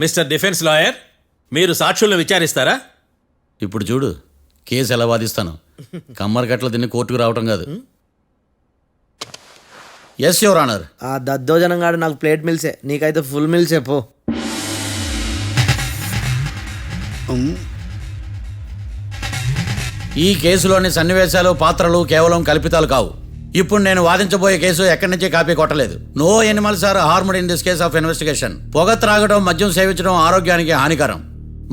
Mister defence lawyer, మీరు సాక్షులను విచారిస్తారా? ఇప్పుడు చూడు కేసు ఎలా వాదిస్తాను. కమ్మరి గట్ల తిని కోర్టుకు రావటం కాదు. Yes your honour. ఆ దద్దోజనంగాడు నాకు ప్లేట్ మిల్సే, నీకైతే ఫుల్ మిల్సే పో. ఈ కేసులోని సన్నివేశాలు పాత్రలు కేవలం కల్పితాలు కావు. ఇప్పుడు నేను వాదించబోయే కేసు ఎక్కడి నుంచి కాపీ కొట్టలేదు. No animals are harmed in this case of investigation. పొగ త్రాగడం, మద్యం సేవించడం ఆరోగ్యానికి హానికరం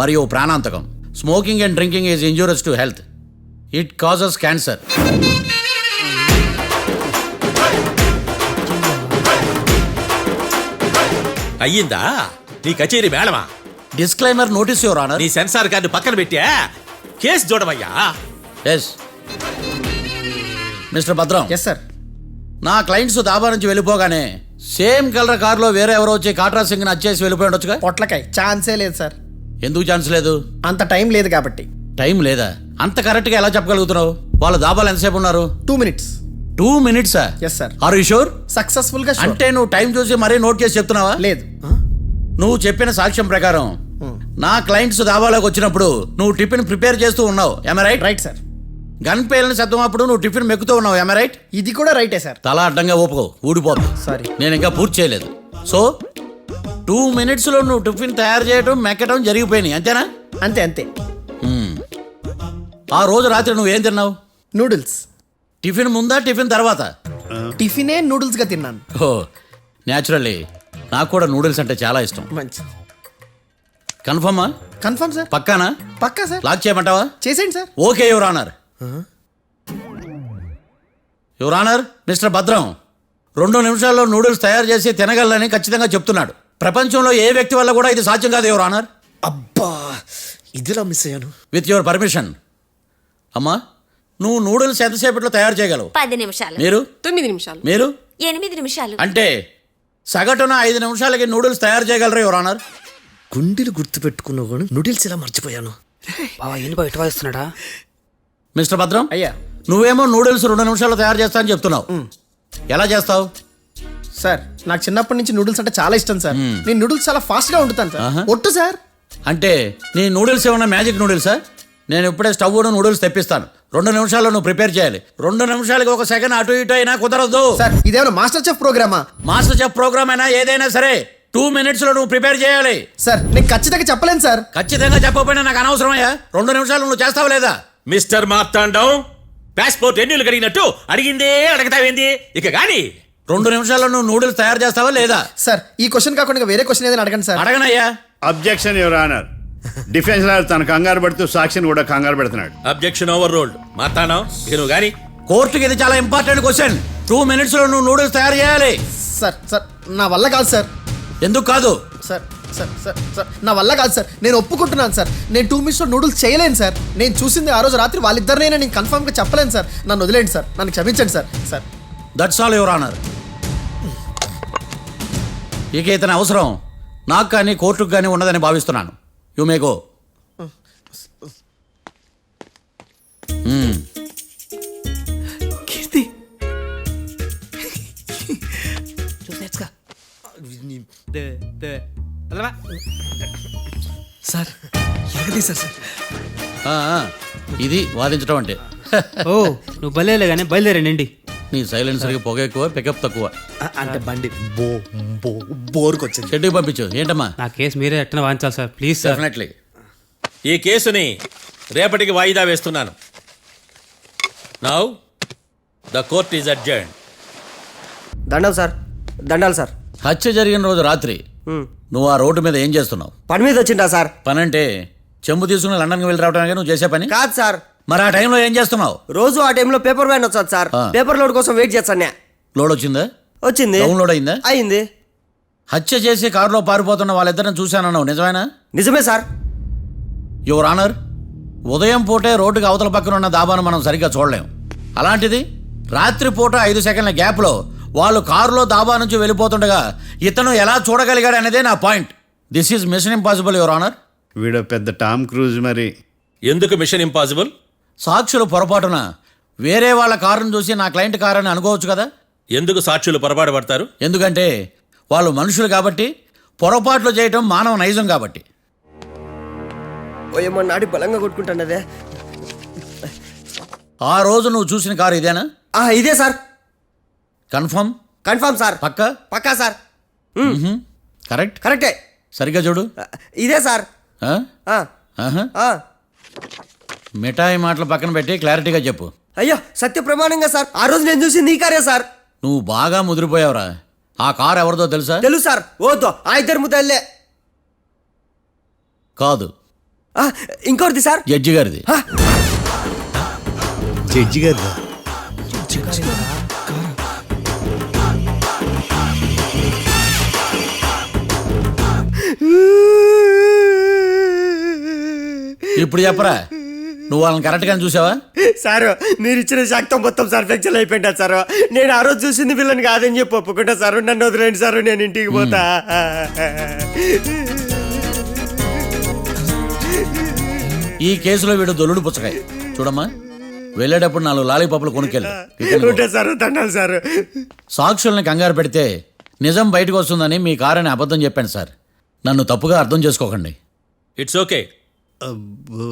మరియు ప్రాణాంతకం. Smoking and drinking is injurious to health. It causes cancer. అయ్యిందా నీ కచేరీ మేడమా? Disclaimer notice your honour. నీ సెన్సార్ కార్డు పక్కన పెట్టా కేసు చూడమయ్యా. Yes mister Bhadram. Yes sir. నా క్లయింట్స్ దాబా నుంచి వెళ్ళిపోగానే సేమ్ కలర్ కారులో వేరే ఎవరో వచ్చి కాట్రా సింగ్ వచ్చేసి వెళ్ళిపోయి ఉండొచ్చుగా. పొట్లకాయ ఛాన్సే లేదు సార్. ఎందుకు ఛాన్స్ లేదు? అంత టైం లేదు కాబట్టి. టైం లేదా? అంత కరెక్ట్గా ఎలా చెప్పగలుగుతున్నావు? వాళ్ళ దాబాలు ఎంతసేపు ఉన్నారు? 2 minutes. 2 minutes? Yes sir. Are you sure? Successful గా sure. అంటే నువ్వు టైం చూసి మరీ నోట్ చేసి చెప్తున్నావా? లేదు. నువ్వు చెప్పిన సాక్ష్యం ప్రకారం నా క్లయింట్స్ దాబాలోకి వచ్చినప్పుడు నువ్వు టిఫిన్ ప్రిపేర్ చేస్తూ ఉన్నావు. ఎమ్ రైట్? Right sir. గన్ పేలిన శబ్దం అప్పుడు నువ్వు టిఫిన్ మెక్కుతూ ఉన్నావు. ఎమ్ రైట్? ఇది కూడా రైటే సార్. తల అడ్డంగా ఊపుకో, ఊడిపోతుంది. సారీ, నేను ఇంకా పూర్తి చేయలేదు. సో 2 minutes లో నువ్వు టిఫిన్ తయారు చేయడం మెక్కడం జరిగిపోయినాయి, అంతేనా? అంతే అంతే. ఆ రోజు రాత్రి నువ్వేం తిన్నావు? నూడిల్స్. టిఫిన్ ముందా టిఫిన్ తర్వాత? టిఫినే నూడిల్స్ గా తిన్నాను. ఓ న్యాచురల్లీ నాకు కూడా నూడిల్స్ అంటే చాలా ఇష్టం. మంచి. కన్ఫర్మా? Confirm sir. పక్కానా? పక్కా సార్. లాక్ చేయమంటావా? చేసేయండి sir. Okay your honour. Your honour, mister Bhadram 2 నిమిషాల్లో నూడిల్స్ తయారు చేసి తినగలని ఖచ్చితంగా చెప్తున్నాడు. ప్రపంచంలో ఏ వ్యక్తి వల్ల కూడా ఇది సాధ్యం కాదు యువర్ ఆనర్. అబ్బా, ఇదిలా మిస్ అయ్యాను. With your permission. అమ్మా, నువ్వు నూడిల్స్ ఎంతసేపట్లో తయారు చేయగలవు? 10 నిమిషాలు. మీరు? 9 నిమిషాలు. మీరు? 8 నిమిషాలు. అంటే సగటున 5 నిమిషాలకి నూడిల్స్ తయారు చేయగలరు యువర్ ఆనర్. గుండెలు గుర్తు పెట్టుకున్నావు కానీ నూడిల్స్ ఇలా మర్చిపోయాను. ఇస్తున్నాడా? మిస్టర్ భద్రం, అయ్యా, నువ్వేమో నూడిల్స్ 2 నిమిషాల్లో తయారు చేస్తా అని చెప్తున్నావు. ఎలా చేస్తావు? సార్ నాకు చిన్నప్పటి నుంచి నూడిల్స్ అంటే చాలా ఇష్టం సార్. నేను నూడిల్స్ చాలా ఫాస్ట్ గా వండుతాను సార్. ఒట్టు సార్. అంటే నీ నూడిల్స్ ఏమన్నా మ్యాజిక్ నూడిల్సా? నేను ఇప్పుడే స్టవ్ నూడిల్స్ తెప్పిస్తాను. 2 నిమిషాల్లో నువ్వు ప్రిపేర్ చేయాలి. 2 నిమిషాలకి 1 సెకండ్ అటు ఇటు అయినా కుదరదు సార్. ఇదేమైనా మాస్టర్ చెఫ్ ప్రోగ్రామా? మాస్టర్ చెఫ్ ప్రోగ్రామ్ అయినా ఏదైనా సరే 2 minutes లో నువ్వు ప్రిపేర్ చేయాలి. సార్ నేను ఖచ్చితంగా చెప్పలేను సార్. ఖచ్చితంగా చెప్పకపోయినా నాకు అనవసరమయ్యా. 2 నిమిషాలు నువ్వు చేస్తావు లేదా? మిస్టర్ మార్తాండం, పాస్పోర్ట్ ఎన్నిళ్ళు కడిగినట్టు అడిగిందే అడగతావేంది? ఇక గాని 2 నిమిషాల్లో నువ్వు నూడిల్స్ తయారు చేస్తావా లేదా? సార్ ఈ క్వశ్చన్ కాకుండా ఇంకా వేరే క్వశ్చన్ ఏదైనా అడగండి సార్. అడగనయ్యా. Objection your honour. Defence lawyer తన కంగారు పడుతూ సాక్షిని కూడా కంగారు పెడుతున్నాడు. Objection over ruled. మార్తాండం, ఇక నువ్వు గాని. కోర్టుకి ఇది చాలా ఇంపార్టెంట్ క్వశ్చన్. 2 minutes లో నువ్వు నూడిల్స్ తయారు చేయాలి. సార్ సార్ నా వల్ల కాదు సార్. ఎందుకు కాదు? సార్ సార్ సార్ సార్ నా వల్ల కాదు సార్. నేను ఒప్పుకుంటున్నాను సార్. నేను 2 minutes లో నూడిల్స్ చేయలేను సార్. నేను చూసింది ఆ రోజు రాత్రి వాళ్ళిద్దరినైనా నేను కన్ఫర్మ్గా చెప్పలేను సార్. నన్ను వదిలేండి సార్. నన్ను క్షమించండి sir. Sir that's all your honour. ఇక ఇతని అవసరం నాకు కానీ కోర్టుకు కానీ ఉండదని భావిస్తున్నాను. You may go. Keerthi sir ఎరగదీశారు సార్. ఇది వాదించడం అంటే. ఓ నువ్వు బయలుదేరలే కానీ బయలుదేరండి. నీ సైలెన్సర్కి పొగ ఎక్కువ, పికప్ తక్కువ. అంటే బండి బోర్కి వచ్చింది. షెడ్యూల్ పంపించు. ఏంటమ్మా? నా కేసు మీరే ఎట్టన వాయించాలి సార్, ప్లీజ్ సార్. డెఫినెట్లీ. ఈ కేసుని రేపటికి వాయిదా వేస్తున్నాను. Now the court is adjourned. దండాలు సార్, దండాలు సార్. హత్య జరిగిన రోజు రాత్రి నువ్వు ఆ రోడ్డు మీద ఏం చేస్తున్నావు? పని మీద వచ్చిందా సార్? పని అంటే చెంబు తీసుకుని లండన్కి వెళ్ళి రావడానికి నువ్వు చేసే పని కాదు సార్. మరి ఆ టైంలో ఏం చేస్తున్నావు? రోజు ఆ టైంలో పేపర్ వ్యాన్ వచ్చాది సార్. పేపర్ లోడ్ కోసం వెయిట్ చేస్తాను. లోడ్ వచ్చిందా? వచ్చింది. డౌన్లోడ్ అయిందా? అయింది. హత్య చేసి కారులో పారిపోతున్న వాళ్ళిద్దరిని చూశానన్నావు, నిజమేనా? నిజమే సార్. యువర్ ఆనర్, ఉదయం పూటే రోడ్డుకి అవతల పక్కన ఉన్న దాబాను మనం సరిగ్గా చూడలేం. అలాంటిది రాత్రి పూట 5 సెకండ్ల గ్యాప్లో వాళ్ళు కారులో దాబా నుంచి వెళ్ళిపోతుండగా ఇతను ఎలా చూడగలిగాడు అనేదే నా point. This is mission impossible your honour. వీడు పెద్ద టామ్ క్రూజ్ మరి. ఎందుకు మిషన్ ఇంపాసిబుల్? సాక్షులు పొరపాటున వేరే వాళ్ళ కారును చూసి నా క్లయింట్ కారు అని అనుకోవచ్చు కదా. ఎందుకు సాక్షులు పొరపాటు పడతారు? ఎందుకంటే వాళ్ళు మనుషులు కాబట్టి పొరపాట్లు చేయటం మానవ నైజం కాబట్టి. ఓ ఏమో నాడి బలంగా కొట్టుకుంటానదే. ఆ రోజు నువ్వు చూసిన కారు ఇదేనా? ఇదే సార్. కన్ఫర్మ్? Confirm sir. పక్కా? పక్కా సార్. కరెక్ట్? కరెక్టే. సరిగ్గా చూడు. ఇదే సార్. ఆ? ఆ, ఆహా. ఆ. మిఠాయి మాటలు పక్కన పెట్టి క్లారిటీగా చెప్పు. అయ్యో సత్య ప్రమాణంగా సార్, ఆ రోజు నేను చూసింది ఈ కారే సార్. నువ్వు బాగా ముదిరిపోయావురా. ఆ కారు ఎవరిదో తెలుసా? తెలుసు సార్. ఓతో ఆ ఇద్దరు ముద్దల్లే. కాదు, ఇంకోటిది సార్. జడ్జి గారిది. జడ్జి గారు ఇప్పుడు చెప్పరా, నువ్వు వాళ్ళని కరెక్ట్గానే చూసావా? సార్ మీరు ఇచ్చిన శాక్తం మొత్తం సార్ ఫ్లెక్చర్ అయిపోయింటా సార్. నేను ఆ రోజు చూసింది వీళ్ళని కాదని చెప్పి ఒప్పుకుంటా సార్. నన్ను వదిలేండి సార్, నేను ఇంటికి పోతా. ఈ కేసులో వీడు దొల్లుడు పుచ్చకాయ. చూడమ్మా, వెళ్ళేటప్పుడు 4 లాలీపాపులు కొనుక్కెళ్ళు. ఉంటా సార్, దండాలి సార్. సాక్షుల్ని కంగారు పెడితే నిజం బయటకు వస్తుందని మీ కారని అబద్ధం చెప్పాను సార్. నన్ను తప్పుగా అర్థం చేసుకోకండి. It's okay. అబ్బో